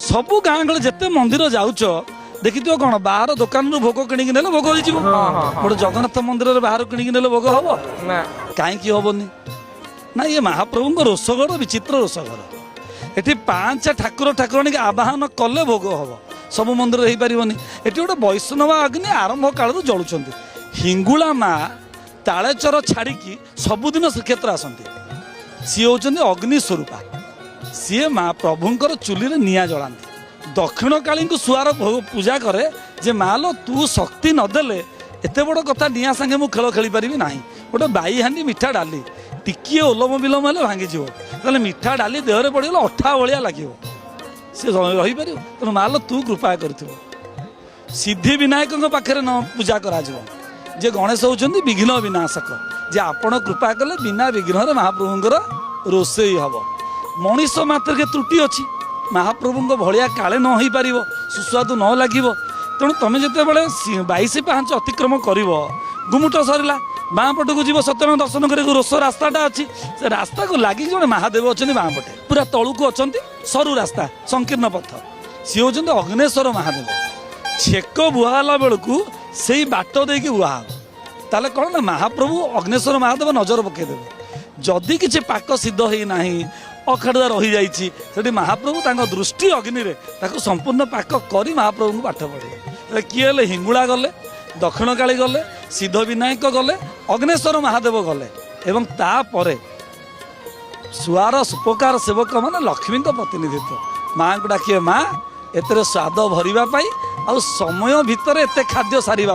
सबु गाँ गले जिते मंदिर जाऊच देखी कौन बाहर दुकान रू भोग किणिकी नेले भोग हो गोटे जगन्नाथ मंदिर बाहर किणिकी नेले भोग हम कहीं हबनी ना ये महाप्रभु रोषगढ़ विचित्र रोषगढ़ एटी 5 ठाकुर ठाकुराणी आवाहन कले भोग हम सब मंदिर हो पारनि एटी गोटे वैष्णव अग्नि आरंभ कालू जलुंट हिंगुला माँ तालेचर छाड़ी सबुदिन श्रीक्षेत्र आसती सी हूँ अग्नि स्वरूपा सी माँ प्रभुंर चुली निआ जलाती दक्षिण काली को सुआर पूजा करे जे मालो तू शक्ति नदेले एत बड़ कथा निआ सांगे मु खेल खेली पारि ना गोटे बाई हांडी मिठा डाली टिके ओलम विलम हेल्ले भांगीजी तेल मिठा डाली देहरे पड़गला अठा भाया लगे सी रहीपर तेणु मालो तू कृपा कर सिद्धि विनायक पाखे न पूजा करा जे गणेश होती विघ्न विनाशक जे आपण कृपा कले बिना विघ्न महाप्रभुंर रोषई हम मनीष मात्र के त्रुटि अच्छी महाप्रभु भाया काले न हो पार सुस्वादु न लगे तेणु तुम जिते बड़े 22 पाहाच अतिक्रम कर गुमुट सरला बाँ पटक जीव सत्यनारायण दर्शन कर रोष रास्ताटा अच्छी से रास्ता को लगे जड़े महादेव अच्छा बाँ पटे पूरा तलू अच्छा सरु रास्ता संकीर्ण पथ सी हूँ अग्नेश्वर महादेव छेक बुहाला बेलू से बाट देकी बुहा ताले कौन ना महाप्रभु अग्नेश्वर महादेव नजर पकईदेवे जदि किसी पाक सिद्ध होना अखाड़ुआ रही जाइए महाप्रभु तांको दृष्टि अग्नि संपूर्ण पाक कर महाप्रभु को पाठ पढ़े किए हिंगुला गले दक्षिण काली गले सिद्ध विनायक गले अग्नेश्वर महादेव गले एवं तापर सुआर सुपकार सेवक मान लक्ष्मी प्रतिनिधित्व माँ को डाकिए माँ एतर स्वाद भरवाई आ समय भितर एत खाद्य सारे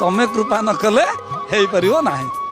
तमें कृपा न कले हो पार ना।